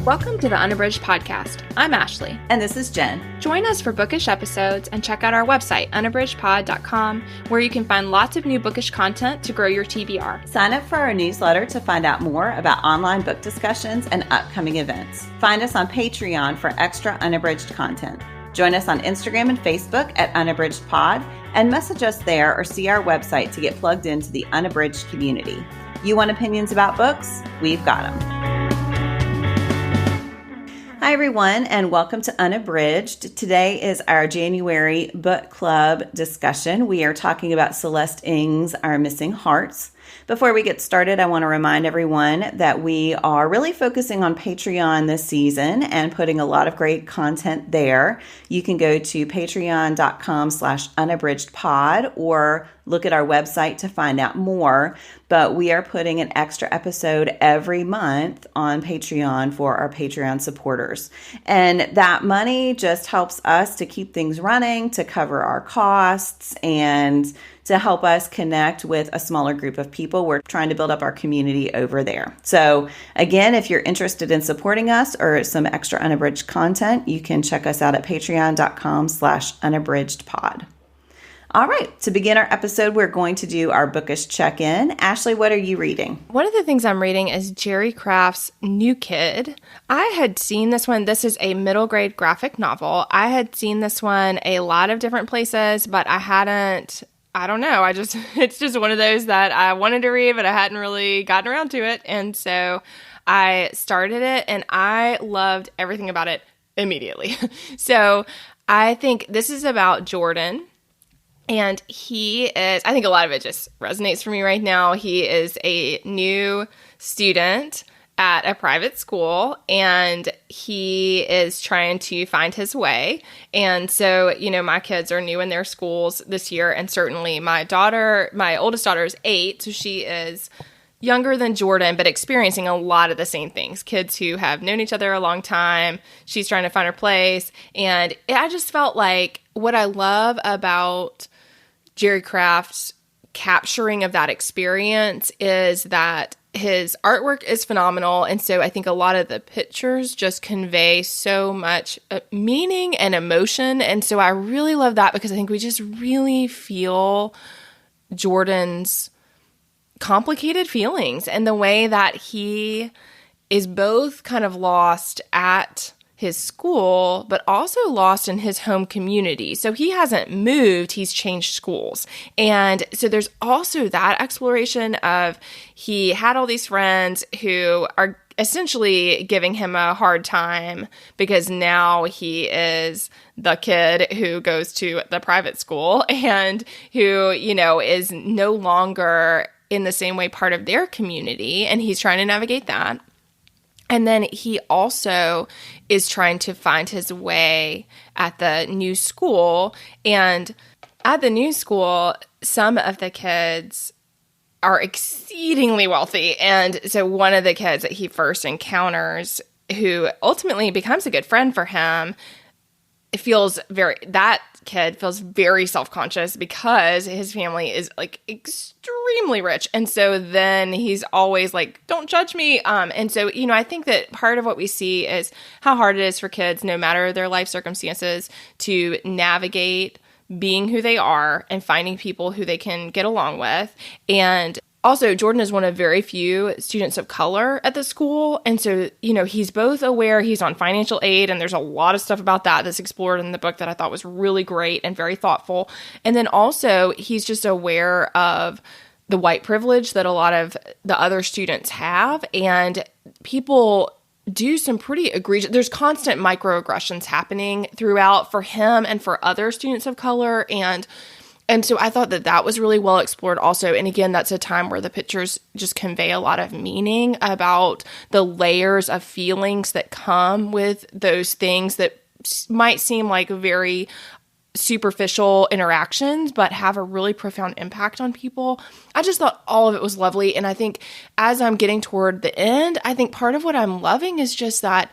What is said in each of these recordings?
Welcome to the Unabridged Podcast. I'm Ashley. And this is Jen. Join us for bookish episodes and check out our website, unabridgedpod.com, where you can find lots of new bookish content to grow your TBR. Sign up for our newsletter to find out more about online book discussions and upcoming events. Find us on Patreon for extra unabridged content. Join us on Instagram and Facebook at unabridgedpod, and message us there or see our website to get plugged into the unabridged community. You want opinions about books? We've got them. Hi, everyone, and welcome to Unabridged. Today is our January book club discussion. We are talking about Celeste Ng's Our Missing Hearts. Before we get started, I want to remind everyone that we are really focusing on Patreon this season and putting a lot of great content there. You can go to patreon.com/unabridgedpod or look at our website to find out more. But we are putting an extra episode every month on Patreon for our Patreon supporters. And that money just helps us to keep things running, to cover our costs, and to help us connect with a smaller group of people. We're trying to build up our community over there. So again, if you're interested in supporting us or some extra unabridged content, you can check us out at patreon.com/unabridgedpod. All right, to begin our episode, we're going to do our bookish check-in. Ashley, what are you reading? One of the things I'm reading is Jerry Craft's New Kid. I had seen this one. This is a middle grade graphic novel. I had seen this one a lot of different places, but I don't know. It's just one of those that I wanted to read, but I hadn't really gotten around to it. And so I started it and I loved everything about it immediately. So I think this is about Jordan. And I think a lot of it just resonates for me right now. He is a new student at a private school, and he is trying to find his way. And so, my kids are new in their schools this year, and certainly my oldest daughter is 8, so she is younger than Jordan, but experiencing a lot of the same things. Kids who have known each other a long time. She's trying to find her place. And I just felt like what I love about Jerry Craft's capturing of that experience is that his artwork is phenomenal. And so I think a lot of the pictures just convey so much meaning and emotion. And so I really love that because I think we just really feel Jordan's complicated feelings and the way that he is both kind of lost at his school, but also lost in his home community. So he hasn't moved, he's changed schools. And so there's also that exploration of he had all these friends who are essentially giving him a hard time because now he is the kid who goes to the private school and who, is no longer in the same way part of their community. And he's trying to navigate that. And then he also is trying to find his way at the new school. And at the new school, some of the kids are exceedingly wealthy. And so one of the kids that he first encounters, who ultimately becomes a good friend for him, that kid feels very self-conscious because his family is like extremely rich. And so then he's always like, don't judge me. And so, I think that part of what we see is how hard it is for kids, no matter their life circumstances, to navigate being who they are and finding people who they can get along with. And also, Jordan is one of very few students of color at the school. And so, he's both aware he's on financial aid, and there's a lot of stuff about that that's explored in the book that I thought was really great and very thoughtful. And then also, he's just aware of the white privilege that a lot of the other students have. And people do some pretty egregious, there's constant microaggressions happening throughout for him and for other students of color. And so I thought that was really well explored also. And again, that's a time where the pictures just convey a lot of meaning about the layers of feelings that come with those things that might seem like very superficial interactions, but have a really profound impact on people. I just thought all of it was lovely. And I think as I'm getting toward the end, I think part of what I'm loving is just that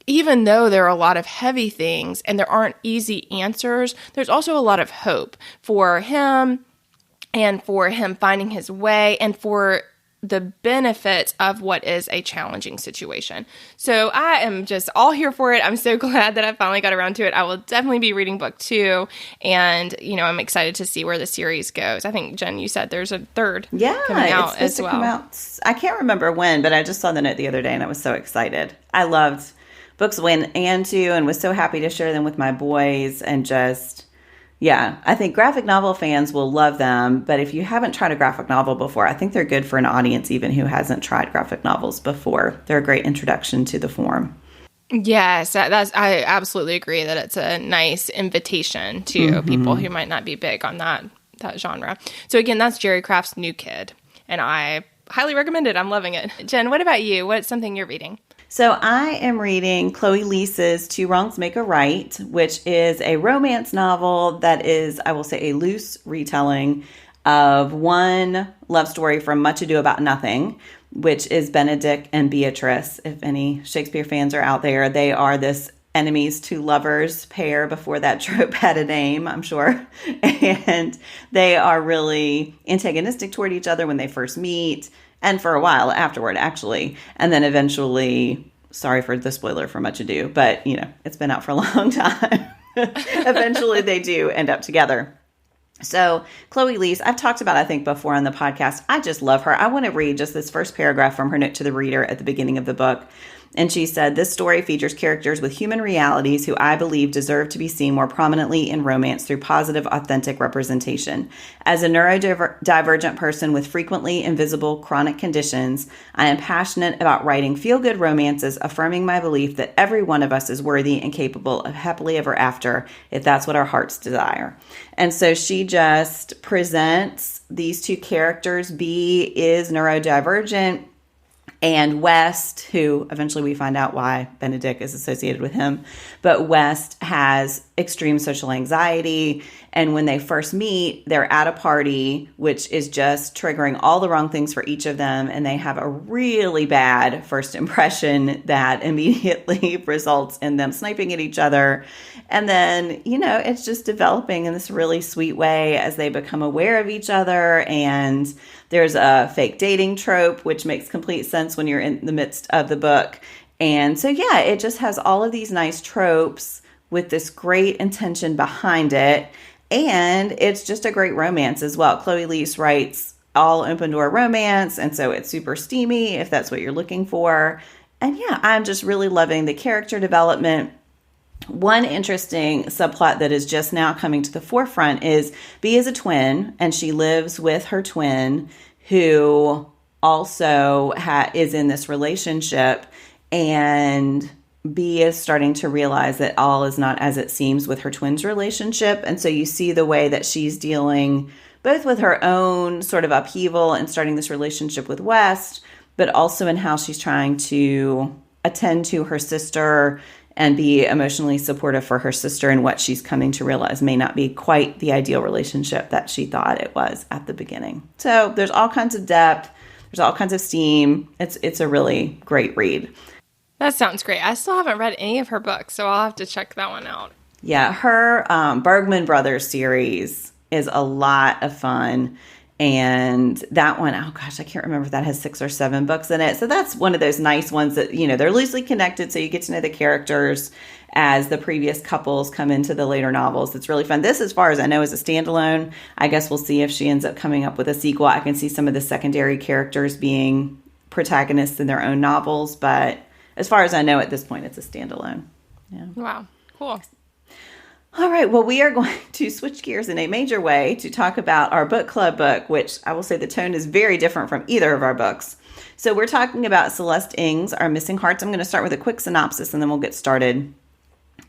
even though there are a lot of heavy things and there aren't easy answers, there's also a lot of hope for him and for him finding his way and for the benefits of what is a challenging situation. So I am just all here for it. I'm so glad that I finally got around to it. I will definitely be reading book 2, and I'm excited to see where the series goes. I think, Jen, you said there's a third coming out it's supposed to come out. I can't remember when, but I just saw the note the other day and I was so excited. I loved books 1 and 2 and was so happy to share them with my boys, and just, yeah, I think graphic novel fans will love them. But if you haven't tried a graphic novel before, I think they're good for an audience even who hasn't tried graphic novels before. They're a great introduction to the form. Yes, I absolutely agree that it's a nice invitation to people who might not be big on that genre. So again, that's Jerry Craft's New Kid, and I highly recommend it. I'm loving it. Jen, what about you? What's something you're reading? So I am reading Chloe Leese's Two Wrongs Make a Right, which is a romance novel that is, I will say, a loose retelling of one love story from Much Ado About Nothing, which is Benedict and Beatrice. If any Shakespeare fans are out there, they are this enemies to lovers pair before that trope had a name, I'm sure. And they are really antagonistic toward each other when they first meet, and for a while afterward, actually. And then eventually, sorry for the spoiler for Much Ado, but, it's been out for a long time. Eventually, they do end up together. So Chloe Leese, I've talked about, I think, before on the podcast. I just love her. I want to read just this first paragraph from her note to the reader at the beginning of the book. And she said, "This story features characters with human realities who I believe deserve to be seen more prominently in romance through positive, authentic representation. As a neurodivergent person with frequently invisible chronic conditions, I am passionate about writing feel-good romances, affirming my belief that every one of us is worthy and capable of happily ever after, if that's what our hearts desire." And so she just presents these two characters. B is neurodivergent, and West, who eventually we find out why Benedict is associated with him, but West has extreme social anxiety. And when they first meet, they're at a party, which is just triggering all the wrong things for each of them. And they have a really bad first impression that immediately results in them sniping at each other. And then, it's just developing in this really sweet way as they become aware of each other. And there's a fake dating trope, which makes complete sense when you're in the midst of the book. And so, yeah, it just has all of these nice tropes with this great intention behind it. And it's just a great romance as well. Chloe Leese writes all open door romance, and so it's super steamy if that's what you're looking for. And yeah, I'm just really loving the character development. One interesting subplot that is just now coming to the forefront is B is a twin, and she lives with her twin who also is in this relationship, and B is starting to realize that all is not as it seems with her twin's relationship. And so you see the way that she's dealing both with her own sort of upheaval and starting this relationship with West, but also in how she's trying to attend to her sister and be emotionally supportive for her sister, and what she's coming to realize may not be quite the ideal relationship that she thought it was at the beginning. So there's all kinds of depth. There's all kinds of steam. It's a really great read. That sounds great. I still haven't read any of her books, so I'll have to check that one out. Yeah, her Bergman Brothers series is a lot of fun. And that one, oh gosh, I can't remember if that has 6 or 7 books in it. So that's one of those nice ones that, they're loosely connected. So you get to know the characters as the previous couples come into the later novels. It's really fun. This, as far as I know, is a standalone. I guess we'll see if she ends up coming up with a sequel. I can see some of the secondary characters being protagonists in their own novels, but as far as I know, at this point, it's a standalone. Yeah. Wow. Cool. All right. Well, we are going to switch gears in a major way to talk about our book club book, which I will say the tone is very different from either of our books. So we're talking about Celeste Ng's Our Missing Hearts. I'm going to start with a quick synopsis and then we'll get started.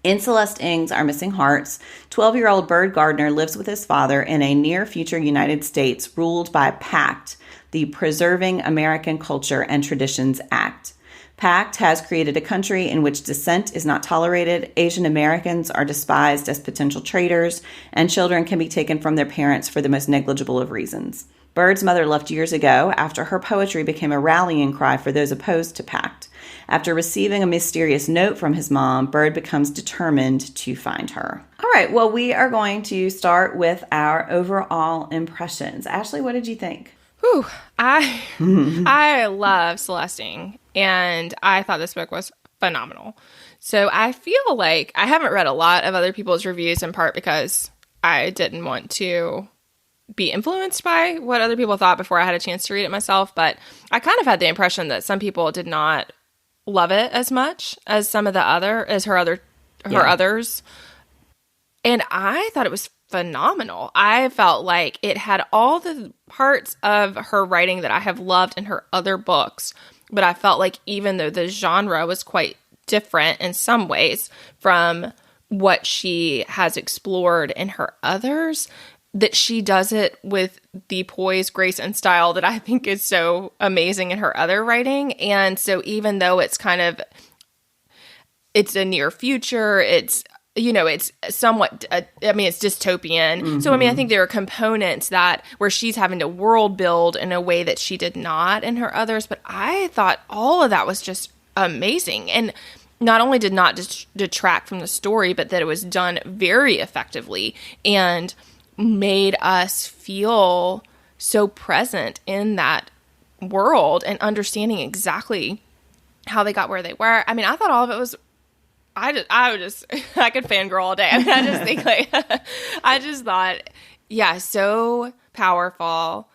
In Celeste Ng's Our Missing Hearts, 12-year-old Bird Gardner lives with his father in a near-future United States ruled by PACT, the Preserving American Culture and Traditions Act. PACT has created a country in which dissent is not tolerated, Asian Americans are despised as potential traitors, and children can be taken from their parents for the most negligible of reasons. Bird's mother left years ago after her poetry became a rallying cry for those opposed to PACT. After receiving a mysterious note from his mom, Bird becomes determined to find her. All right, well, we are going to start with our overall impressions. Ashley, what did you think? Whew, I love Celeste, and I thought this book was phenomenal. So I feel like I haven't read a lot of other people's reviews, in part because I didn't want to be influenced by what other people thought before I had a chance to read it myself. But I kind of had the impression that some people did not love it as much as her others. And I thought it was phenomenal. I felt like it had all the parts of her writing that I have loved in her other books. But I felt like even though the genre was quite different in some ways from what she has explored in her others, that she does it with the poise, grace, and style that I think is so amazing in her other writing. And so even though it's a near future, it's somewhat, it's dystopian. Mm-hmm. So, I think there are components where she's having to world build in a way that she did not in her others. But I thought all of that was just amazing. And not only did not detract from the story, but that it was done very effectively and made us feel so present in that world and understanding exactly how they got where they were. I thought all of it was, I could fangirl all day. I just think I just thought, yeah, so powerful.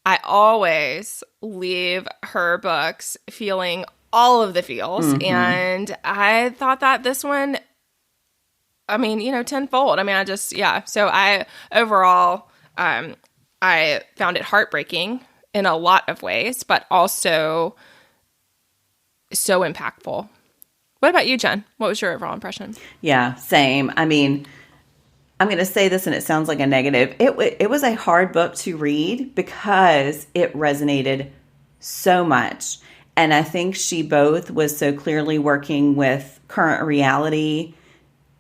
I always leave her books feeling all of the feels. Mm-hmm. And I thought that this one, tenfold. So overall, I found it heartbreaking in a lot of ways, but also so impactful. What about you, Jen? What was your overall impression? Yeah, same. I'm going to say this and it sounds like a negative. It was a hard book to read because it resonated so much. And I think she both was so clearly working with current reality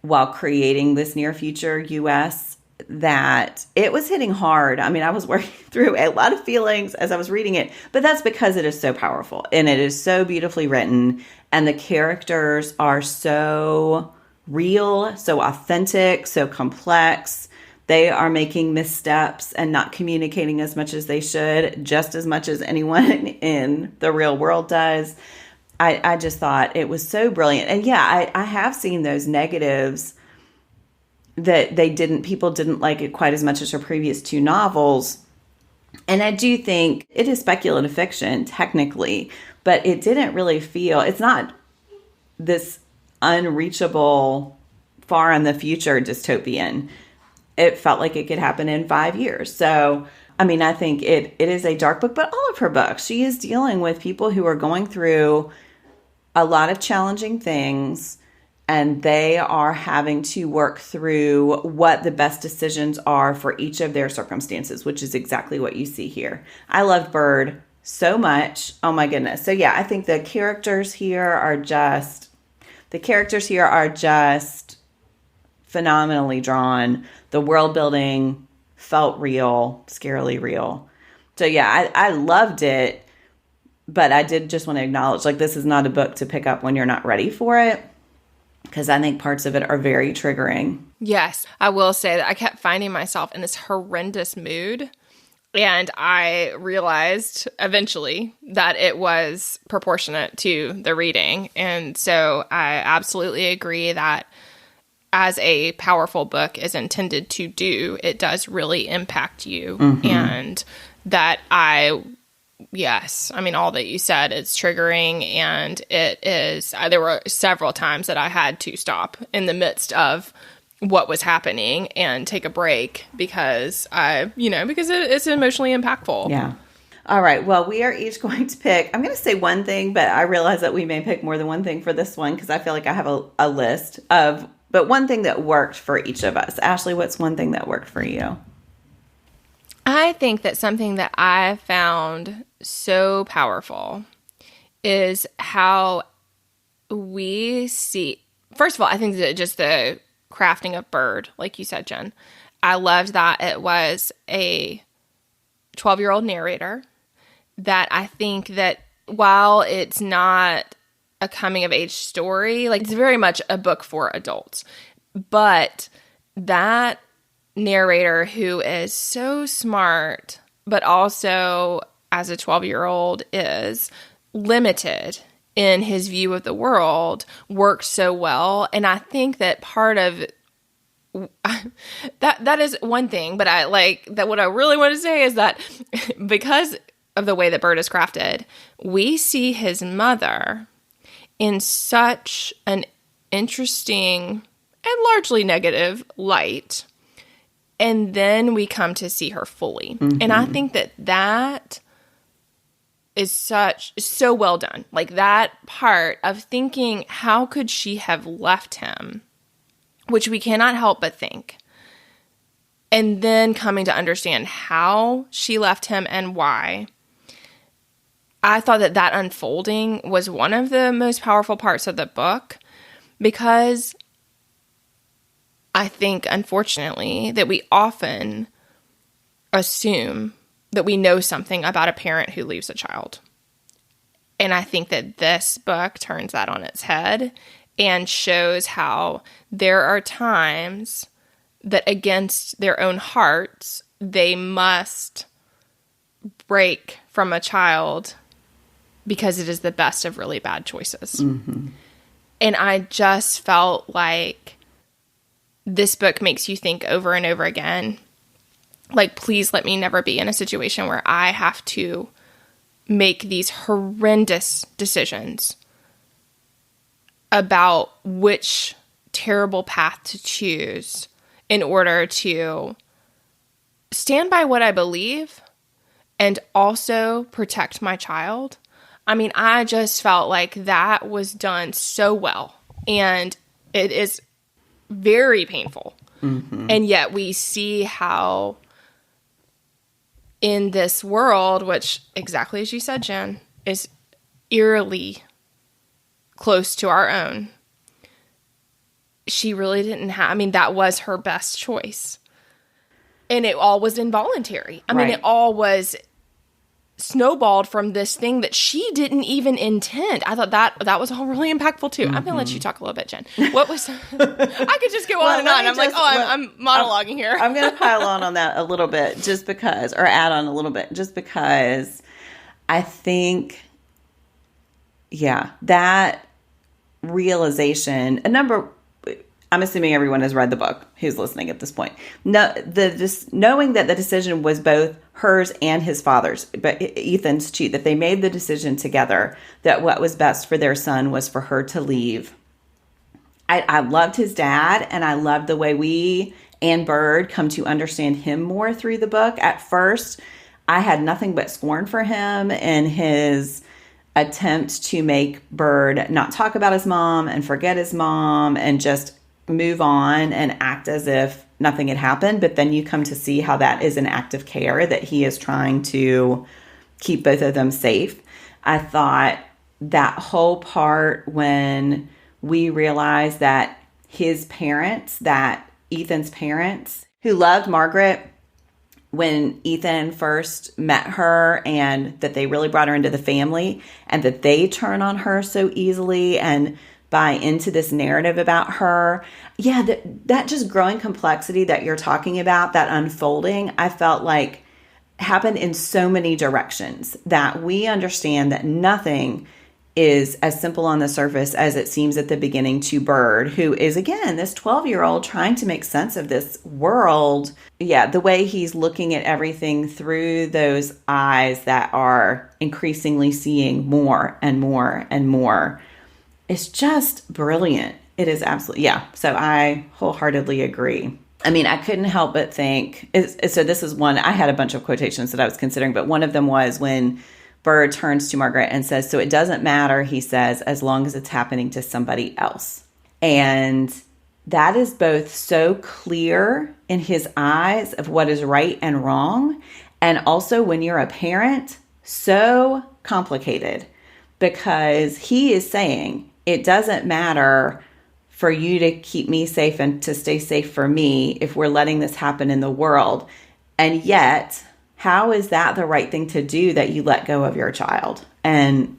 while creating this near future U.S. that it was hitting hard. I was working through a lot of feelings as I was reading it, but that's because it is so powerful and it is so beautifully written. And the characters are so real, so authentic, so complex. They are making missteps and not communicating as much as they should, just as much as anyone in the real world does. I just thought it was so brilliant. And yeah, I have seen those negatives that people didn't like it quite as much as her previous two novels. And I do think it is speculative fiction, technically, but it didn't really feel, it's not this unreachable, far in the future dystopian. It felt like it could happen in 5 years. So, I think it is a dark book, but all of her books, she is dealing with people who are going through a lot of challenging things, and they are having to work through what the best decisions are for each of their circumstances, which is exactly what you see here. I love Bird so much. Oh my goodness. So yeah, I think the characters here are just phenomenally drawn. The world building felt real, scarily real. So yeah, I loved it, but I did just want to acknowledge, this is not a book to pick up when you're not ready for it, because I think parts of it are very triggering. Yes, I will say that I kept finding myself in this horrendous mood. And I realized eventually that it was proportionate to the reading. And so I absolutely agree that as a powerful book is intended to do, it does really impact you. Mm-hmm. And that all that you said, it's triggering, and it is, there were several times that I had to stop in the midst of what was happening and take a break because it's emotionally impactful. Yeah. All right. Well, we are each going to pick, I'm going to say one thing, but I realize that we may pick more than one thing for this one because I feel like I have a list but one thing that worked for each of us. Ashley, what's one thing that worked for you? I think that something that I found so powerful is how we see, first of all, I think that just the crafting of Bird, like you said, Jen. I loved that it was a 12-year-old narrator, that I think that while it's not a coming-of-age story, it's very much a book for adults. But that narrator who is so smart, but also as a 12-year-old is limited in his view of the world, worked so well. And I think that part of that is one thing, but I like that. What I really want to say is that because of the way that Bird is crafted, we see his mother in such an interesting and largely negative light. And then we come to see her fully. Mm-hmm. And I think that is so well done. Like that part of thinking, how could she have left him? Which we cannot help but think. And then coming to understand how she left him and why. I thought that unfolding was one of the most powerful parts of the book, because I think, unfortunately, that we often assume that we know something about a parent who leaves a child. And I think that this book turns that on its head and shows how there are times that against their own hearts, they must break from a child because it is the best of really bad choices. Mm-hmm. And I just felt like this book makes you think over and over again, like, please let me never be in a situation where I have to make these horrendous decisions about which terrible path to choose in order to stand by what I believe and also protect my child. I mean, I just felt like that was done so well, and it is very painful. Mm-hmm. And yet we see how in this world, which exactly as you said, Jen, is eerily close to our own, she really didn't have, I mean, that was her best choice. And it all was involuntary. I mean, it all was snowballed from this thing that she didn't even intend. I thought that was all really impactful too. Mm-hmm. I'm going to let you talk a little bit, Jen. What was, I could just go on and on. I'm monologuing here. I'm going to pile on that a little bit just because, or add on a little bit, just because I think, that realization, I'm assuming everyone has read the book who's listening at this point. No, knowing that the decision was both hers and his father's, but Ethan's too, that they made the decision together that what was best for their son was for her to leave. I loved his dad, and I loved the way we and Bird come to understand him more through the book. At first, I had nothing but scorn for him and his attempt to make Bird not talk about his mom and forget his mom and just move on and act as if nothing had happened. But then you come to see how that is an act of care, that he is trying to keep both of them safe. I thought that whole part when we realized that his parents, that Ethan's parents, who loved Margaret when Ethan first met her, and that they really brought her into the family, and that they turn on her so easily and buy into this narrative about her. Yeah, that just growing complexity that you're talking about, that unfolding, I felt like happened in so many directions, that we understand that nothing is as simple on the surface as it seems at the beginning to Bird, who is, again, this 12-year-old trying to make sense of this world. Yeah, the way he's looking at everything through those eyes that are increasingly seeing more and more and more. It's just brilliant. It is absolutely, So I wholeheartedly agree. I mean, I couldn't help but think, so this is one, I had a bunch of quotations that I was considering, but one of them was when Bird turns to Margaret and says, so it doesn't matter, he says, as long as it's happening to somebody else. And that is both so clear in his eyes of what is right and wrong, and also when you're a parent, so complicated, because he is saying, it doesn't matter for you to keep me safe and to stay safe for me if we're letting this happen in the world. And yet, how is that the right thing to do, that you let go of your child? And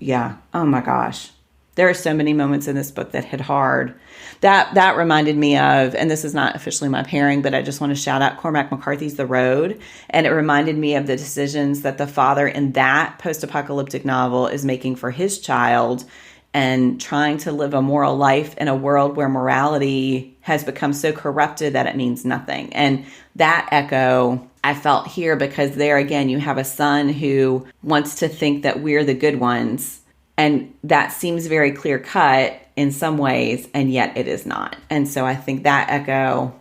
oh my gosh, There are so many moments in this book that hit hard. That reminded me of, and this is not officially my pairing, but I just want to shout out Cormac McCarthy's The Road. And it reminded me of the decisions that the father in that post-apocalyptic novel is making for his child and trying to live a moral life in a world where morality has become so corrupted that it means nothing. And that echo I felt here, because there again, you have a son who wants to think that we're the good ones. And that seems very clear cut in some ways, and yet it is not. And so I think that echo,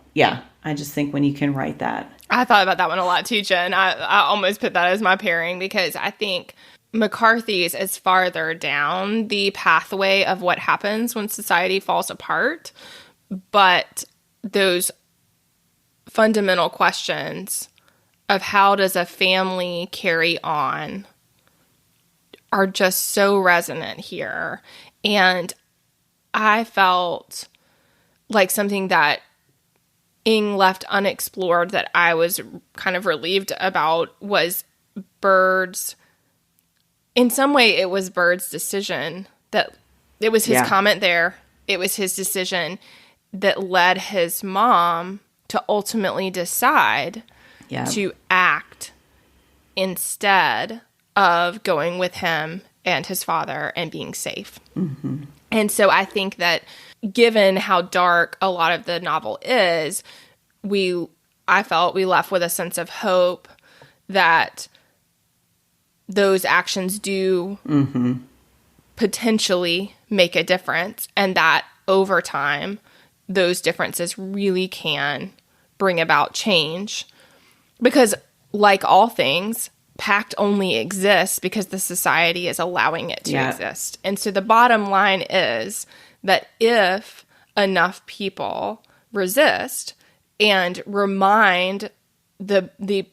I just think when you can write that. I thought about that one a lot too, Jen. I almost put that as my pairing, because I think McCarthy's is farther down the pathway of what happens when society falls apart. But those fundamental questions of how does a family carry on are just so resonant here. And I felt like something that Ing left unexplored that I was kind of relieved about was Bird's. In some way, it was Bird's decision that it was his comment there. It was his decision that led his mom to ultimately decide to act instead of going with him and his father and being safe. Mm-hmm. And so I think that given how dark a lot of the novel is, I felt we left with a sense of hope that those actions do potentially make a difference, and that over time, those differences really can bring about change. Because like all things, PACT only exists because the society is allowing it to exist. And so the bottom line is that if enough people resist and remind the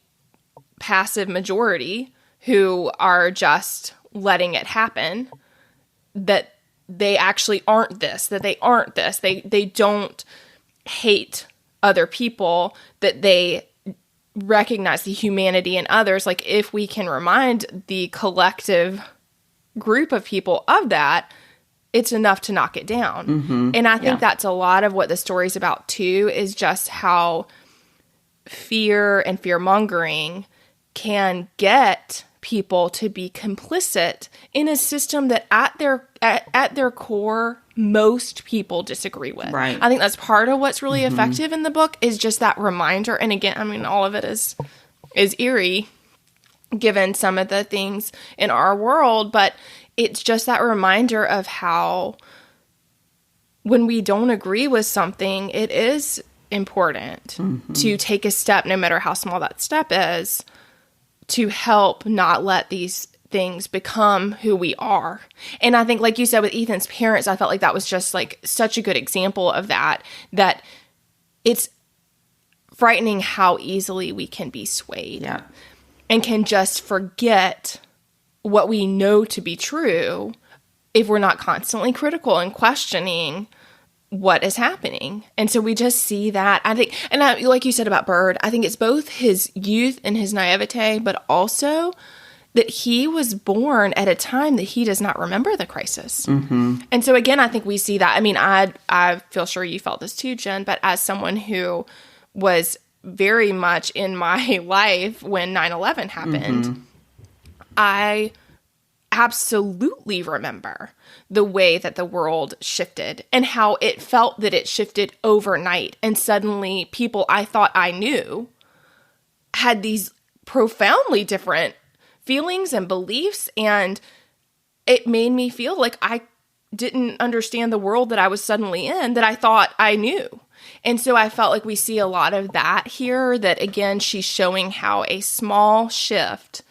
passive majority who are just letting it happen that they actually aren't this, that they aren't this, they don't hate other people, that they recognize the humanity in others. Like, if we can remind the collective group of people of that, it's enough to knock it down. Mm-hmm. And I think that's a lot of what the story's about too, is just how fear and fear-mongering can get people to be complicit in a system that at their core, most people disagree with. Right. I think that's part of what's really effective in the book, is just that reminder. And again, I mean, all of it is eerie given some of the things in our world, but it's just that reminder of how when we don't agree with something, it is important to take a step, no matter how small that step is, to help not let these things become who we are. And I think, like you said, with Ethan's parents, I felt like that was just like such a good example of that it's frightening how easily we can be swayed and can just forget what we know to be true if we're not constantly critical and questioning what is happening. And so we just see that. I think, and like you said about Bird, I think it's both his youth and his naivete, but also that he was born at a time that he does not remember the crisis. Mm-hmm. And so again, I think we see that. I mean, I feel sure you felt this too, Jen, but as someone who was very much in my life when 9/11 happened, I absolutely remember the way that the world shifted and how it felt that it shifted overnight. And suddenly people I thought I knew had these profoundly different feelings and beliefs. And it made me feel like I didn't understand the world that I was suddenly in, that I thought I knew. And so I felt like we see a lot of that here, that again, she's showing how a small shift,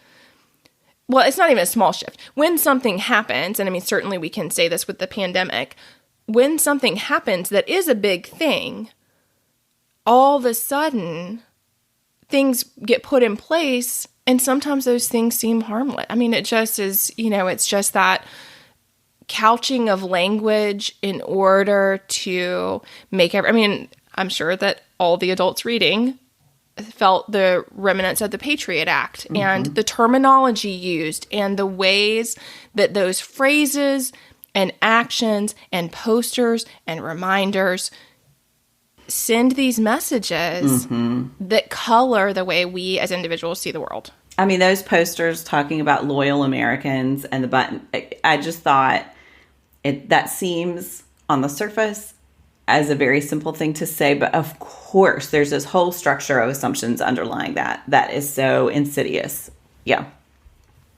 well, it's not even a small shift. When something happens, and I mean, certainly we can say this with the pandemic, when something happens that is a big thing, all of a sudden things get put in place, and sometimes those things seem harmless. I mean, it just is, it's just that couching of language in order to make I'm sure that all the adults reading felt the remnants of the Patriot Act and the terminology used and the ways that those phrases and actions and posters and reminders send these messages that color the way we as individuals see the world. I mean, those posters talking about loyal Americans and the button, I just thought that seems on the surface as a very simple thing to say, but of course there's this whole structure of assumptions underlying that is so insidious. Yeah.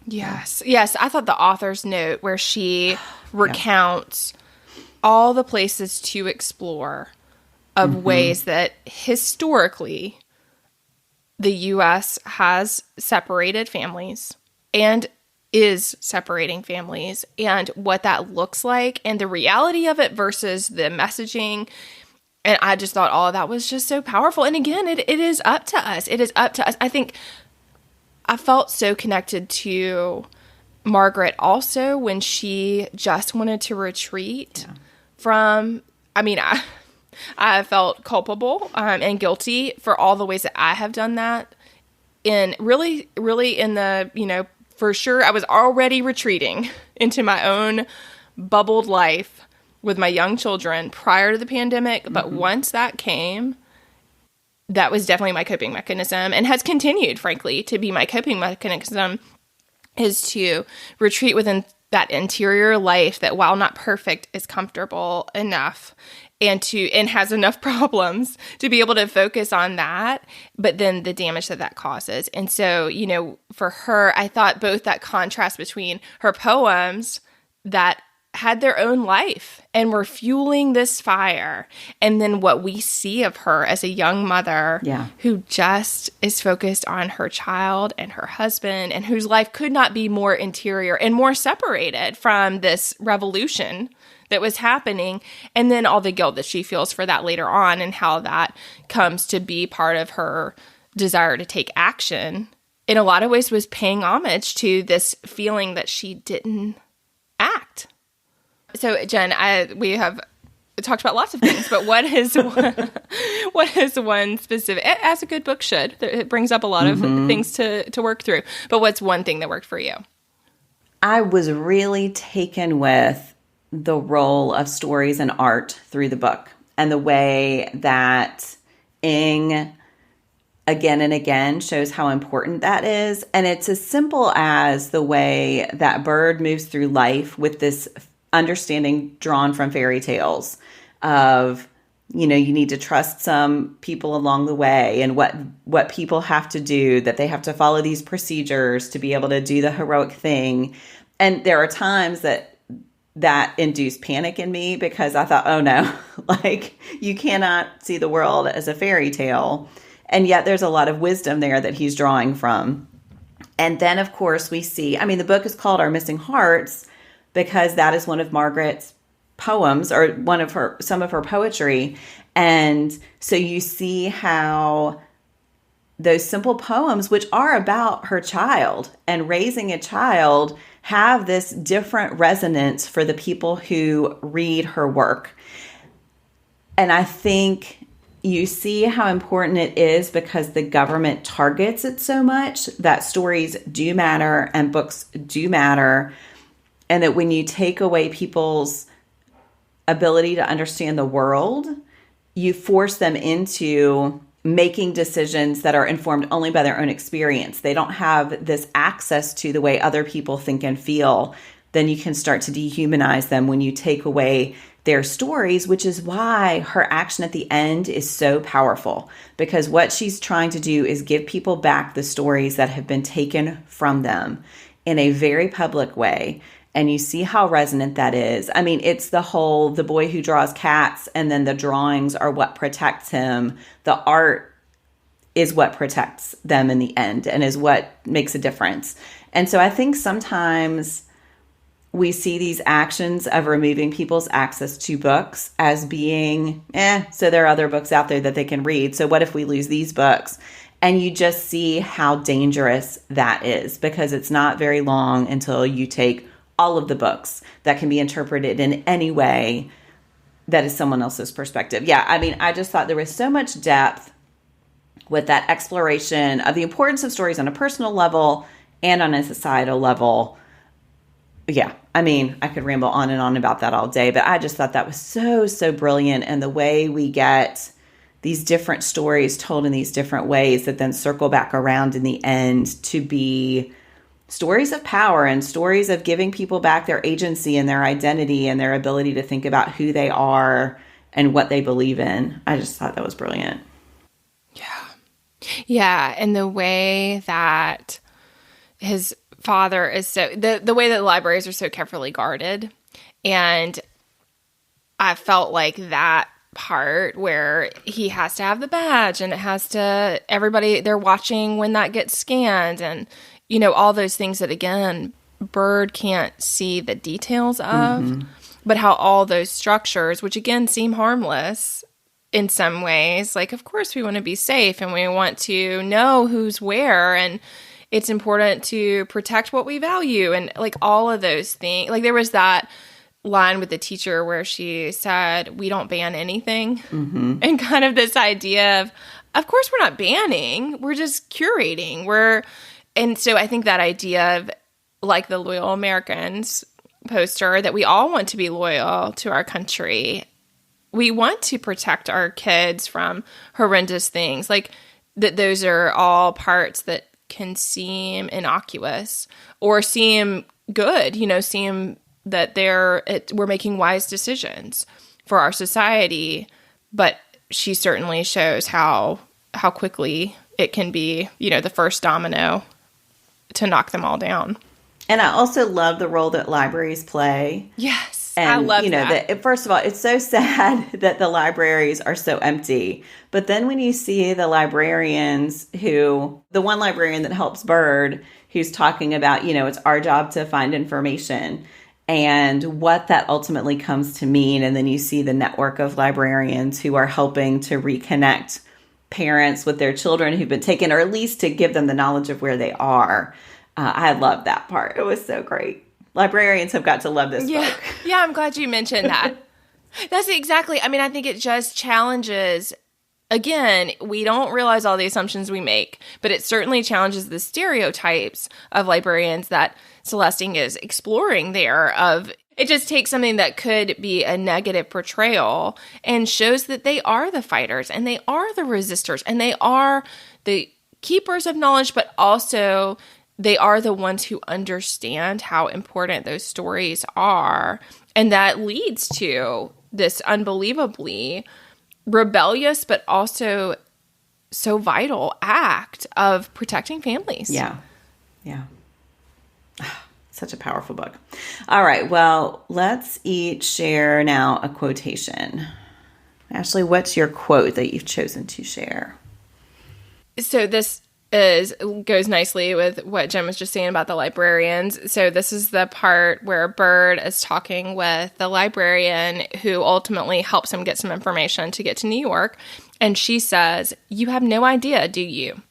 Yes. I thought the author's note where she recounts all the places to explore of ways that historically the U.S. has separated families and is separating families, and what that looks like and the reality of it versus the messaging. And I just thought all of that was just so powerful. And again, it is up to us. It is up to us. I think I felt so connected to Margaret also when she just wanted to retreat from, I felt culpable and guilty for all the ways that I have done that. And really, really in the, for sure, I was already retreating into my own bubbled life with my young children prior to the pandemic. But once that came, that was definitely my coping mechanism, and has continued, frankly, to be my coping mechanism, is to retreat within that interior life that, while not perfect, is comfortable enough and has enough problems to be able to focus on that, but then the damage that causes. And so, for her, I thought both that contrast between her poems that had their own life and were fueling this fire, and then what we see of her as a young mother who just is focused on her child and her husband, and whose life could not be more interior and more separated from this revolution that was happening, and then all the guilt that she feels for that later on, and how that comes to be part of her desire to take action, in a lot of ways was paying homage to this feeling that she didn't act. So, Jen, we have talked about lots of things, but what is one specific, as a good book should, it brings up a lot of things to work through, but what's one thing that worked for you? I was really taken with the role of stories and art through the book, and the way that Ing again and again shows how important that is. And it's as simple as the way that Bird moves through life with this understanding drawn from fairy tales of, you need to trust some people along the way, and what people have to do, that they have to follow these procedures to be able to do the heroic thing. And there are times that induced panic in me, because I thought, oh no, you cannot see the world as a fairy tale. And yet there's a lot of wisdom there that he's drawing from. And then, of course, we see, the book is called Our Missing Hearts, because that is one of Margaret's poems, or some of her poetry. And so you see how those simple poems, which are about her child and raising a child, have this different resonance for the people who read her work. And I think you see how important it is, because the government targets it so much, that stories do matter and books do matter. And that when you take away people's ability to understand the world, you force them into making decisions that are informed only by their own experience. They don't have this access to the way other people think and feel. Then you can start to dehumanize them when you take away their stories, which is why her action at the end is so powerful, because what she's trying to do is give people back the stories that have been taken from them in a very public way. And you see how resonant that is. It's the boy who draws cats, and then the drawings are what protects him. The art is what protects them in the end, and is what makes a difference. And so I think sometimes we see these actions of removing people's access to books as being, so there are other books out there that they can read. So what if we lose these books? And you just see how dangerous that is, because it's not very long until you take all of the books that can be interpreted in any way that is someone else's perspective. I just thought there was so much depth with that exploration of the importance of stories on a personal level and on a societal level. yeah, I mean, I could ramble on and on about that all day, but I just thought that was so, so brilliant. And the way we get these different stories told in these different ways that then circle back around in the end to be stories of power and stories of giving people back their agency and their identity and their ability to think about who they are and what they believe in. I just thought that was brilliant. Yeah. Yeah. And the way that his father is the way that the libraries are so carefully guarded. And I felt like that part where he has to have the badge and it has to, everybody, they're watching when that gets scanned and, all those things that, again, Bird can't see the details of, but how all those structures, which again seem harmless in some ways, like, of course we want to be safe and we want to know who's where, and it's important to protect what we value, and like all of those things. Like there was that line with the teacher where she said, we don't ban anything, and kind of this idea of course we're not banning, we're just curating. And so I think that idea of like the Loyal Americans poster, that we all want to be loyal to our country. We want to protect our kids from horrendous things. Like that those are all parts that can seem innocuous or seem good, seem that we're making wise decisions for our society. But she certainly shows how quickly it can be, the first domino to knock them all down. And I also love the role that libraries play. Yes, and, I love that. First of all, it's so sad that the libraries are so empty. But then when you see the librarians the one librarian that helps Bird, who's talking about, it's our job to find information and what that ultimately comes to mean. And then you see the network of librarians who are helping to reconnect parents with their children who've been taken, or at least to give them the knowledge of where they are. I love that part. It was so great. Librarians have got to love this book. Yeah, I'm glad you mentioned that. That's exactly. I mean, I think it just challenges, again, we don't realize all the assumptions we make, but it certainly challenges the stereotypes of librarians that Celeste is exploring there. It just takes something that could be a negative portrayal and shows that they are the fighters and they are the resistors and they are the keepers of knowledge, but also they are the ones who understand how important those stories are. And that leads to this unbelievably rebellious, but also so vital act of protecting families. Yeah. Yeah. Such a powerful book. All right. Well, let's each share now a quotation. Ashley, what's your quote that you've chosen to share? So this goes nicely with what Jen was just saying about the librarians. So this is the part where Bird is talking with the librarian who ultimately helps him get some information to get to New York. And she says, "You have no idea, do you?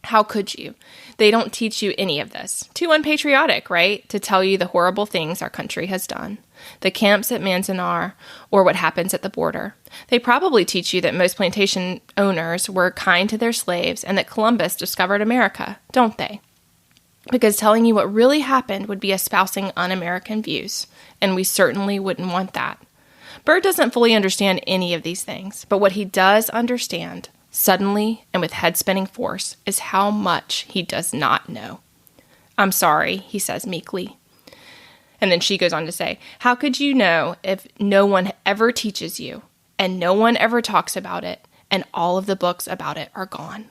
How could you? They don't teach you any of this. Too unpatriotic, right? To tell you the horrible things our country has done. The camps at Manzanar, or what happens at the border. They probably teach you that most plantation owners were kind to their slaves and that Columbus discovered America, don't they? Because telling you what really happened would be espousing un-American views, and we certainly wouldn't want that. Bird doesn't fully understand any of these things, but what he does understand, suddenly and with head-spinning force, is how much he does not know. I'm sorry," he says meekly. And then she goes on to say, "How could you know if no one ever teaches you, and no one ever talks about it, and all of the books about it are gone?"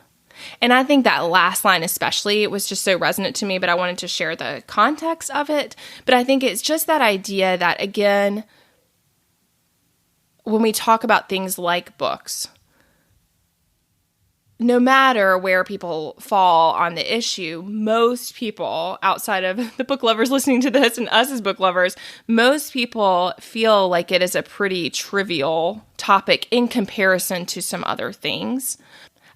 And I think that last line especially was just so resonant to me, but I wanted to share the context of it. But I think it's just that idea that, again, when we talk about things like books, no matter where people fall on the issue, most people outside of the book lovers listening to this and us as book lovers, most people feel like it is a pretty trivial topic in comparison to some other things.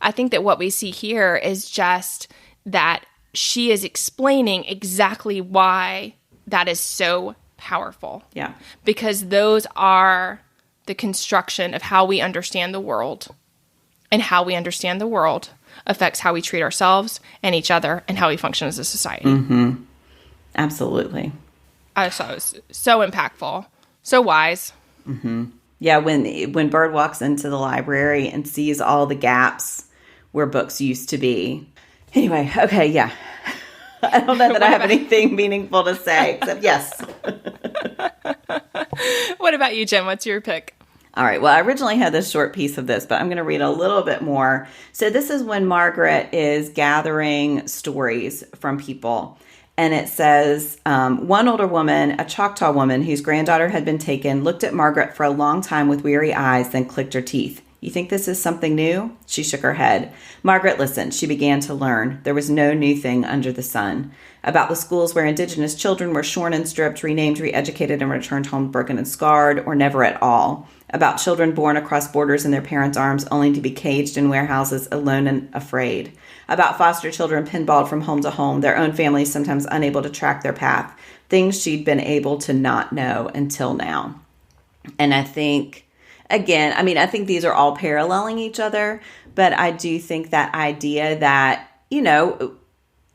I think that what we see here is just that she is explaining exactly why that is so powerful. Yeah. Because those are the construction of how we understand the world. And how we understand the world affects how we treat ourselves and each other and how we function as a society. Mm-hmm. Absolutely. I just thought it was so impactful, so wise. Yeah, when Bird walks into the library and sees all the gaps where books used to be. Anyway, okay, yeah. I don't know that I have anything meaningful to say, except yes. What about you, Jen? What's your pick? All right. Well, I originally had this short piece of this, but I'm going to read a little bit more. So this is when Margaret is gathering stories from people. And it says, one older woman, a Choctaw woman whose granddaughter had been taken, looked at Margaret for a long time with weary eyes, then clicked her teeth. You think this is something new? She shook her head. Margaret listened. She began to learn. There was no new thing under the sun. About the schools where Indigenous children were shorn and stripped, renamed, re-educated, and returned home broken and scarred, or never at all. About children born across borders in their parents' arms only to be caged in warehouses, alone and afraid. About foster children pinballed from home to home, their own families sometimes unable to track their path. Things she'd been able to not know until now. And I think, again, I think these are all paralleling each other, but I do think that idea that,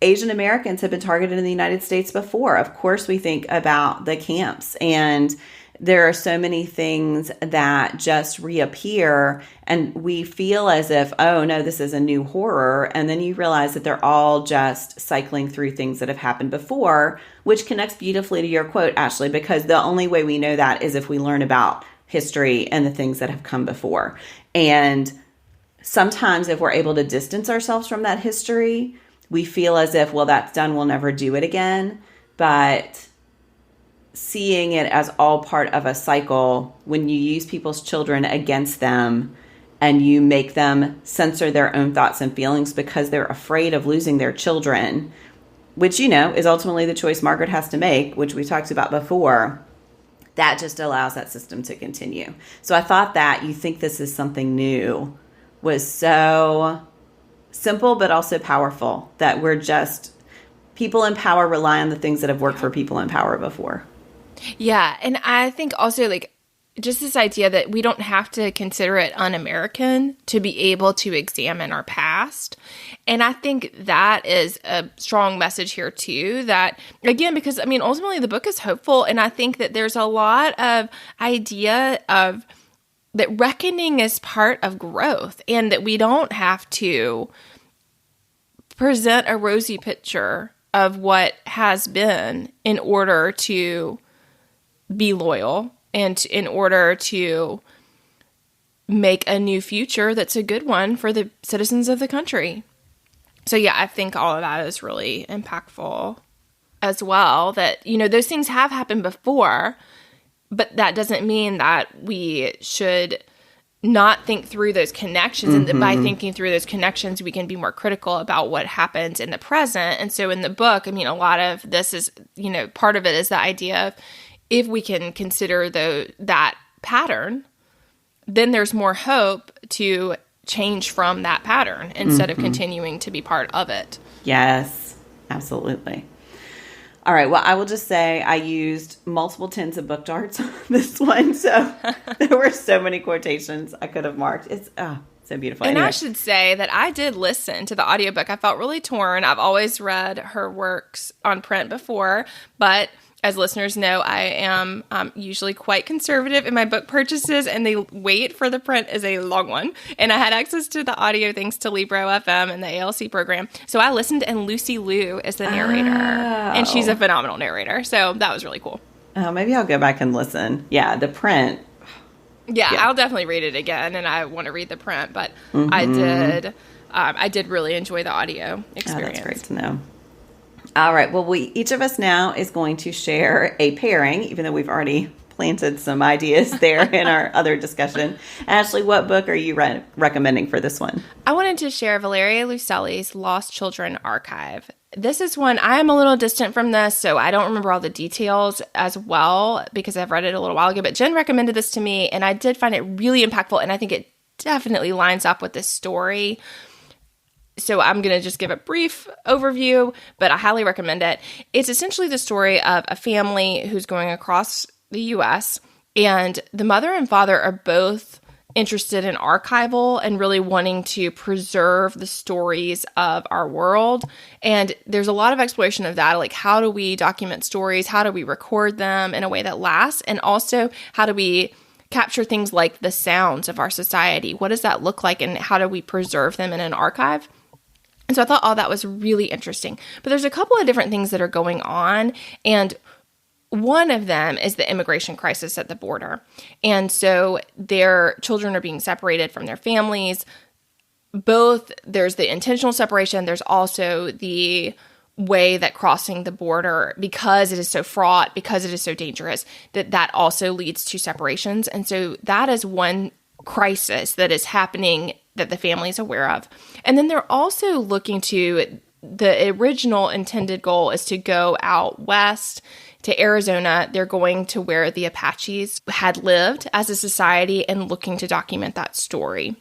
Asian Americans have been targeted in the United States before. Of course, we think about the camps, and there are so many things that just reappear, and we feel as if, oh no, this is a new horror. And then you realize that they're all just cycling through things that have happened before, which connects beautifully to your quote, Ashley, because the only way we know that is if we learn about history and the things that have come before. And sometimes if we're able to distance ourselves from that history, we feel as if, well, that's done, we'll never do it again. But seeing it as all part of a cycle, when you use people's children against them and you make them censor their own thoughts and feelings because they're afraid of losing their children, which, is ultimately the choice Margaret has to make, which we talked about before, that just allows that system to continue. So I thought that you think this is something new was so simple, but also powerful, that we're just, people in power rely on the things that have worked for people in power before. Yeah. And I think also just this idea that we don't have to consider it un-American to be able to examine our past. And I think that is a strong message here too, that again, because ultimately the book is hopeful. And I think that there's a lot of idea of that reckoning is part of growth, and that we don't have to present a rosy picture of what has been in order to be loyal and in order to make a new future that's a good one for the citizens of the country. So yeah, I think all of that is really impactful as well, that, those things have happened before, but that doesn't mean that we should not think through those connections. And that by thinking through those connections, we can be more critical about what happens in the present. And so in the book, a lot of this is, part of it is the idea of, if we can consider that pattern, then there's more hope to change from that pattern instead of continuing to be part of it. Yes, absolutely. All right. Well, I will just say I used multiple tins of book darts on this one. So there were so many quotations I could have marked. It's so beautiful. And anyway. I should say that I did listen to the audiobook. I felt really torn. I've always read her works on print before, but as listeners know, I am usually quite conservative in my book purchases, and the wait for the print is a long one. And I had access to the audio thanks to Libro FM and the ALC program. So I listened, and Lucy Liu is the narrator. And she's a phenomenal narrator. So that was really cool. Oh, maybe I'll go back and listen. Yeah, the print. Yeah, I'll definitely read it again, and I want to read the print. But I did really enjoy the audio experience. Oh, that's great to know. All right. Well, each of us now is going to share a pairing, even though we've already planted some ideas there in our other discussion. Ashley, what book are you recommending for this one? I wanted to share Valeria Luiselli's Lost Children Archive. This is one, I am a little distant from this, so I don't remember all the details as well because I've read it a little while ago, but Jen recommended this to me, and I did find it really impactful, and I think it definitely lines up with this story. So I'm going to just give a brief overview, but I highly recommend it. It's essentially the story of a family who's going across the U.S., and the mother and father are both interested in archival and really wanting to preserve the stories of our world. And there's a lot of exploration of that, like how do we document stories? How do we record them in a way that lasts? And also, how do we capture things like the sounds of our society? What does that look like, and how do we preserve them in an archive? And so I thought all that was really interesting. But there's a couple of different things that are going on, and one of them is the immigration crisis at the border. And so their children are being separated from their families. Both, there's the intentional separation, there's also the way that crossing the border, because it is so fraught, because it is so dangerous, that also leads to separations. And so that is one crisis that is happening that the family is aware of. And then they're also looking to, the original intended goal is to go out west to Arizona. They're going to where the Apaches had lived as a society and looking to document that story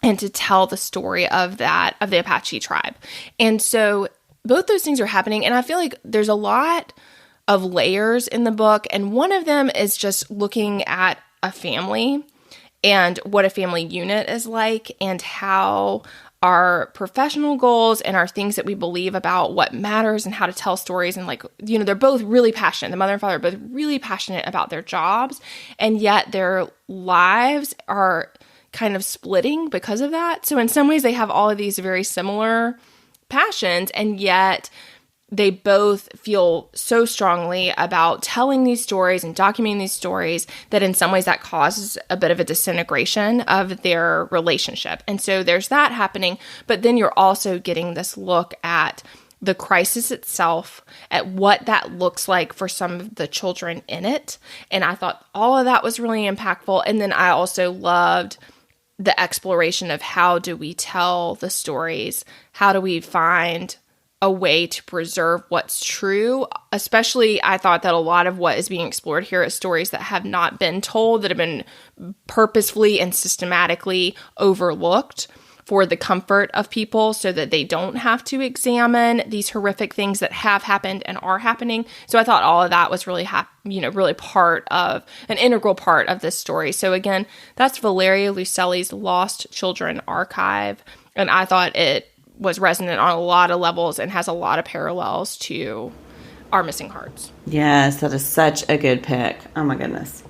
and to tell the story of the Apache tribe. And so both those things are happening. And I feel like there's a lot of layers in the book. And one of them is just looking at a family and what a family unit is like, and how our professional goals and our things that we believe about what matters and how to tell stories. And like, you know, they're both really passionate. The mother and father are both really passionate about their jobs, and yet their lives are kind of splitting because of that. So in some ways they have all of these very similar passions, and yet they both feel so strongly about telling these stories and documenting these stories that in some ways that causes a bit of a disintegration of their relationship. And so there's that happening, but then you're also getting this look at the crisis itself, at what that looks like for some of the children in it. And I thought all of that was really impactful. And then I also loved the exploration of how do we tell the stories? How do we find a way to preserve what's true? Especially, I thought that a lot of what is being explored here is stories that have not been told, that have been purposefully and systematically overlooked for the comfort of people so that they don't have to examine these horrific things that have happened and are happening. So I thought all of that was really, really part of, an integral part of this story. So again, that's Valeria Luiselli's Lost Children Archive. And I thought it was resonant on a lot of levels and has a lot of parallels to Our Missing Hearts. Yes, that is such a good pick. Oh my goodness.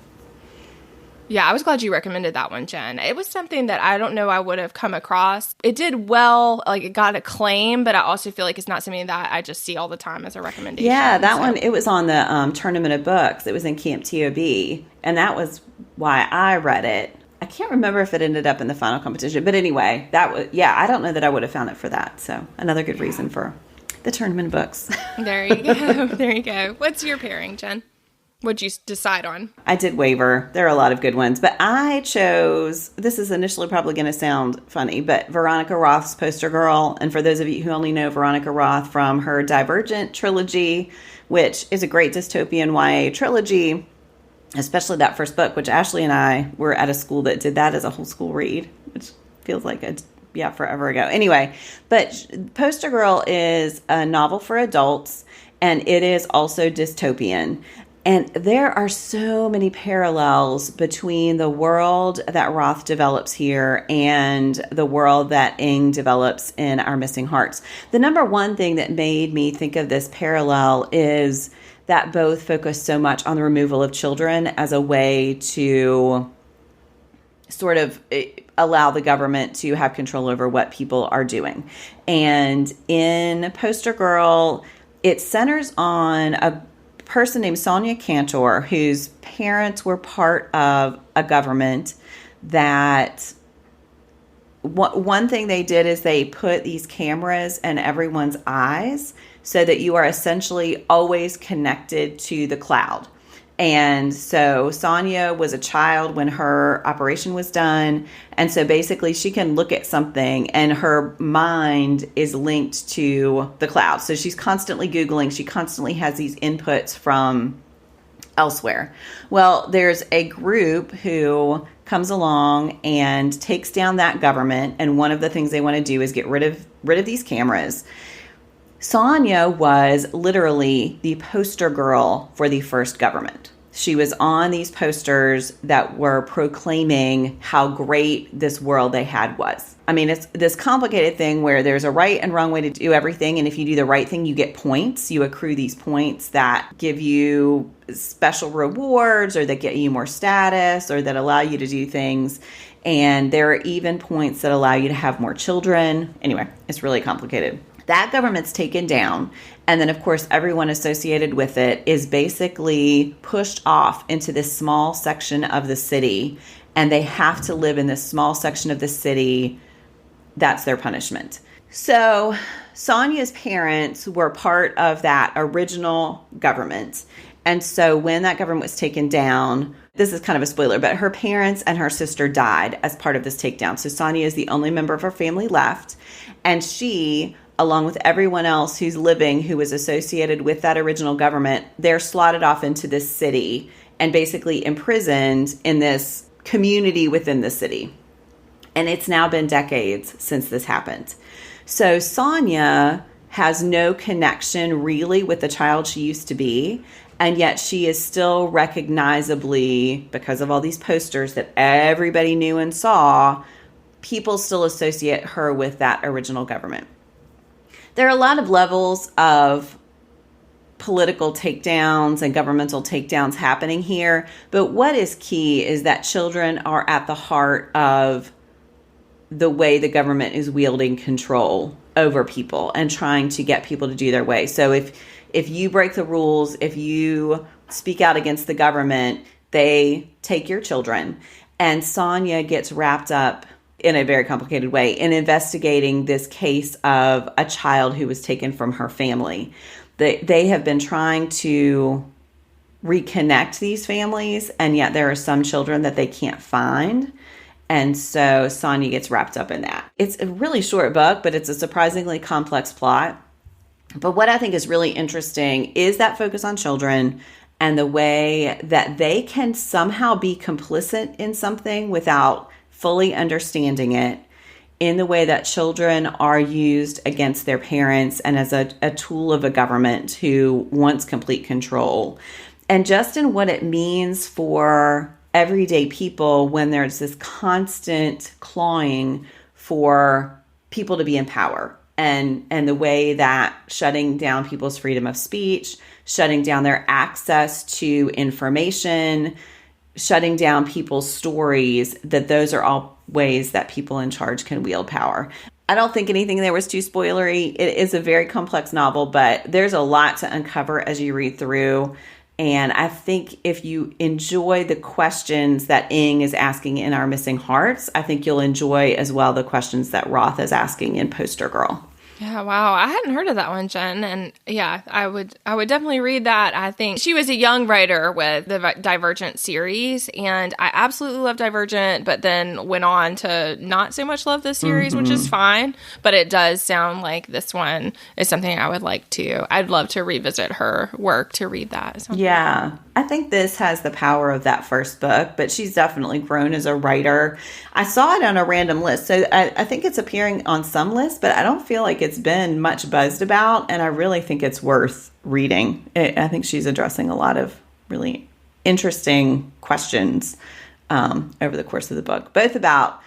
Yeah, I was glad you recommended that one, Jen. It was something that I don't know I would have come across. It did well, like it got acclaim, but I also feel like it's not something that I just see all the time as a recommendation. Yeah, that one, it was on the Tournament of Books. It was in Camp TOB, and that was why I read it. I can't remember if it ended up in the final competition, but anyway, that was, I don't know that I would have found it for that. So another good reason for the Tournament of Books. There you go. There you go. What's your pairing, Jen? What'd you decide on? I did waver. There are a lot of good ones, but I chose, this is initially probably going to sound funny, but Veronica Roth's Poster Girl. And for those of you who only know Veronica Roth from her Divergent trilogy, which is a great dystopian YA trilogy, especially that first book, which Ashley and I were at a school that did that as a whole school read, which feels like forever ago. Anyway, but Poster Girl is a novel for adults, and it is also dystopian. And there are so many parallels between the world that Roth develops here and the world that Ng develops in Our Missing Hearts. The number one thing that made me think of this parallel is that both focus so much on the removal of children as a way to sort of allow the government to have control over what people are doing. And in Poster Girl, it centers on a person named Sonia Cantor, whose parents were part of a government that one thing they did is they put these cameras in everyone's eyes so that you are essentially always connected to the cloud. And so Sonia was a child when her operation was done. And so basically she can look at something and her mind is linked to the cloud. So she's constantly Googling. She constantly has these inputs from elsewhere. Well, there's a group who comes along and takes down that government. And one of the things they want to do is get rid of these cameras. Sonia was literally the poster girl for the first government. She was on these posters that were proclaiming how great this world they had was. I mean, it's this complicated thing where there's a right and wrong way to do everything. And if you do the right thing, you get points. You accrue these points that give you special rewards or that get you more status or that allow you to do things. And there are even points that allow you to have more children. Anyway, it's really complicated. That government's taken down. And then, of course, everyone associated with it is basically pushed off into this small section of the city. And they have to live in this small section of the city. That's their punishment. So Sonia's parents were part of that original government. And so when that government was taken down, this is kind of a spoiler, but her parents and her sister died as part of this takedown. So Sonia is the only member of her family left. And she, along with everyone else who's living who was associated with that original government, they're slotted off into this city and basically imprisoned in this community within the city. And it's now been decades since this happened. So Sonia has no connection really with the child she used to be. And yet she is still recognizably, because of all these posters that everybody knew and saw, people still associate her with that original government. There are a lot of levels of political takedowns and governmental takedowns happening here. But what is key is that children are at the heart of the way the government is wielding control over people and trying to get people to do their way. So if you break the rules, if you speak out against the government, they take your children. And Sonia gets wrapped up in a very complicated way in investigating this case of a child who was taken from her family. They have been trying to reconnect these families, and yet there are some children that they can't find. And so Sonia gets wrapped up in that. It's a really short book, but it's a surprisingly complex plot. But what I think is really interesting is that focus on children and the way that they can somehow be complicit in something without fully understanding it, in the way that children are used against their parents and as a tool of a government who wants complete control. And just in what it means for everyday people when there's this constant clawing for people to be in power. And the way that shutting down people's freedom of speech, shutting down their access to information, shutting down people's stories, that those are all ways that people in charge can wield power. I don't think anything there was too spoilery. It is a very complex novel, but there's a lot to uncover as you read through. And I think if you enjoy the questions that Ing is asking in Our Missing Hearts, I think you'll enjoy as well the questions that Roth is asking in Poster Girl. Yeah, wow. I hadn't heard of that one, Jen. And yeah, I would definitely read that. I think she was a young writer with the Divergent series, and I absolutely love Divergent, but then went on to not so much love the series, which is fine. But it does sound like this one is something I would like to. I'd love to revisit her work to read that. Yeah. I think this has the power of that first book, but she's definitely grown as a writer. I saw it on a random list, so I think it's appearing on some lists, but I don't feel like it's been much buzzed about, and I really think it's worth reading. I think she's addressing a lot of really interesting questions over the course of the book, both about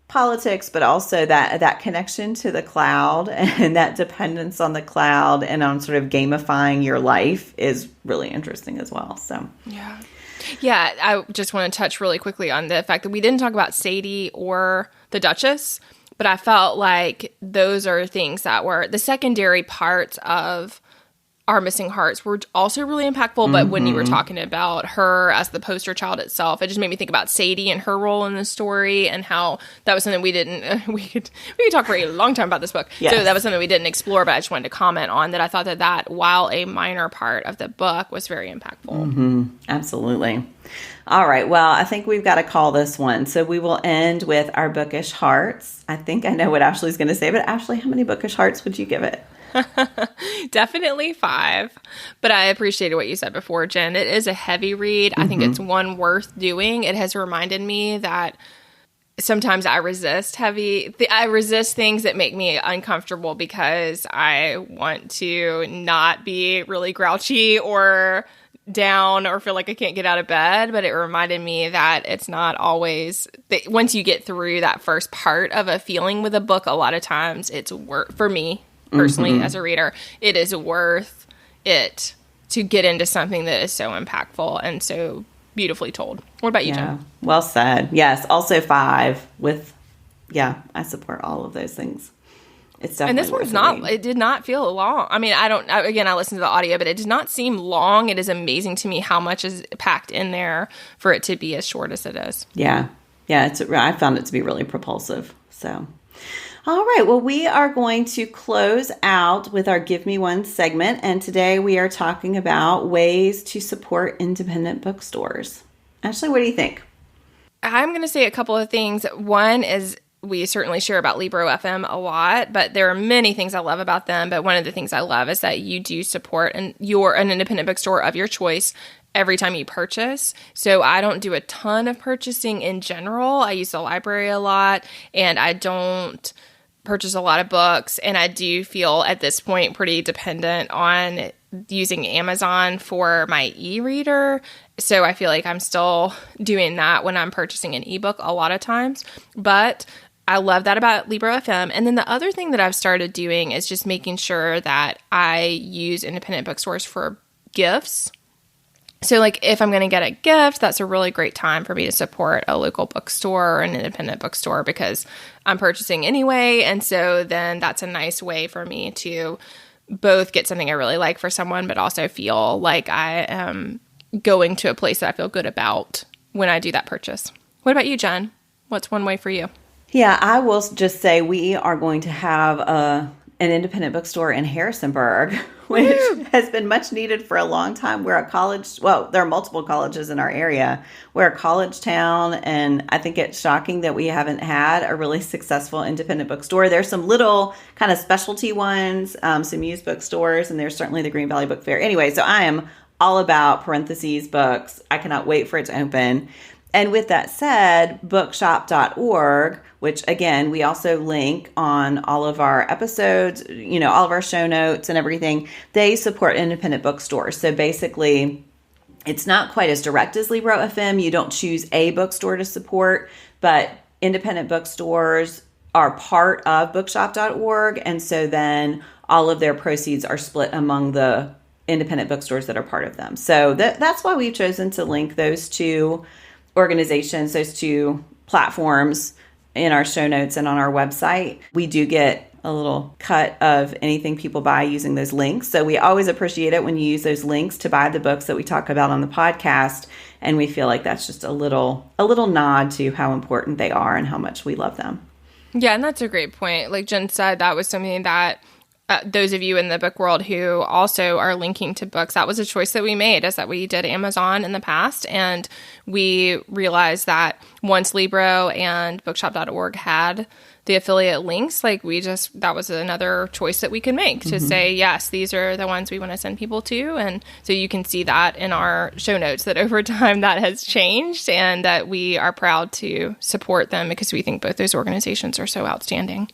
politics, but also that connection to the cloud and that dependence on the cloud and on sort of gamifying your life is really interesting as well. So yeah, I just want to touch really quickly on the fact that we didn't talk about Sadie or the Duchess, but I felt like those are things that were the secondary parts of Our Missing Hearts were also really impactful. But when you were talking about her as the poster child itself, it just made me think about Sadie and her role in the story and how that was something we didn't, we could talk for a long time about this book. Yes. So that was something we didn't explore, but I just wanted to comment on that. I thought that while a minor part of the book was very impactful. Absolutely. All right. Well, I think we've got to call this one. So we will end with Our Bookish Hearts. I think I know what Ashley's going to say, but Ashley, how many bookish hearts would you give it? Definitely 5, but I appreciated what you said before, Jen. It is a heavy read. I think it's one worth doing. It has reminded me that sometimes I resist things that make me uncomfortable because I want to not be really grouchy or down or feel like I can't get out of bed, but it reminded me that it's not always that once you get through that first part of a feeling with a book, a lot of times it's worth, for me personally as a reader, it is worth it to get into something that is so impactful and so beautifully told. What about you, Jen? Well said. Yes. Also 5 with, I support all of those things. It's definitely. And this one's not, it did not feel long. I mean, I listened to the audio, but it did not seem long. It is amazing to me how much is packed in there for it to be as short as it is. Yeah. Yeah. I found it to be really propulsive. So, all right. Well, we are going to close out with our Give Me One segment. And today we are talking about ways to support independent bookstores. Ashley, what do you think? I'm going to say a couple of things. One is, we certainly share about Libro FM a lot, but there are many things I love about them. But one of the things I love is that you do support an independent bookstore of your choice every time you purchase. So I don't do a ton of purchasing in general. I use the library a lot, and I don't purchase a lot of books. And I do feel at this point pretty dependent on using Amazon for my e-reader. So I feel like I'm still doing that when I'm purchasing an ebook a lot of times. But I love that about Libro FM. And then the other thing that I've started doing is just making sure that I use independent bookstores for gifts. So like if I'm going to get a gift, that's a really great time for me to support a local bookstore or an independent bookstore because I'm purchasing anyway. And so then that's a nice way for me to both get something I really like for someone, but also feel like I am going to a place that I feel good about when I do that purchase. What about you, Jen? What's one way for you? Yeah, I will just say we are going to have an independent bookstore in Harrisonburg, which has been much needed for a long time. We're a college, well, there are multiple colleges in our area. We're a college town, and I think it's shocking that we haven't had a really successful independent bookstore. There's some little kind of specialty ones, some used bookstores, and there's certainly the Green Valley Book Fair. Anyway, so I am all about parentheses books. I cannot wait for it to open. And with that said, bookshop.org, which again, we also link on all of our episodes, all of our show notes and everything, they support independent bookstores. So basically, it's not quite as direct as Libro FM. You don't choose a bookstore to support, but independent bookstores are part of bookshop.org. And so then all of their proceeds are split among the independent bookstores that are part of them. So that's why we've chosen to link those two organizations, those two platforms in our show notes and on our website. We do get a little cut of anything people buy using those links. So we always appreciate it when you use those links to buy the books that we talk about on the podcast. And we feel like that's just a little nod to how important they are and how much we love them. Yeah, and that's a great point. Like Jen said, that was something that those of you in the book world who also are linking to books, that was a choice that we made, is that we did Amazon in the past. And we realized that once Libro and bookshop.org had the affiliate links, that was another choice that we could make to say, yes, these are the ones we want to send people to. And so you can see that in our show notes that over time that has changed and that we are proud to support them because we think both those organizations are so outstanding.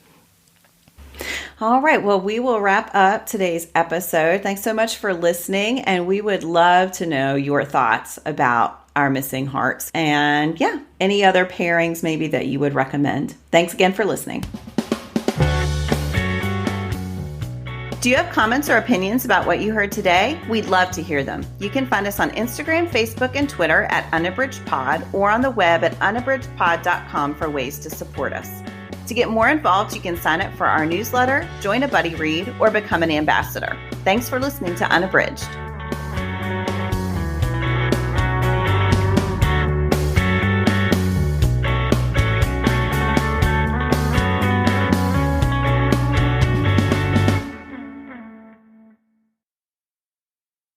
All right. Well, we will wrap up today's episode. Thanks so much for listening. And we would love to know your thoughts about our missing hearts and any other pairings maybe that you would recommend. Thanks again for listening. Do you have comments or opinions about what you heard today? We'd love to hear them. You can find us on Instagram, Facebook, and Twitter at unabridgedpod or on the web at unabridgedpod.com for ways to support us. To get more involved, you can sign up for our newsletter, join a buddy read, or become an ambassador. Thanks for listening to Unabridged.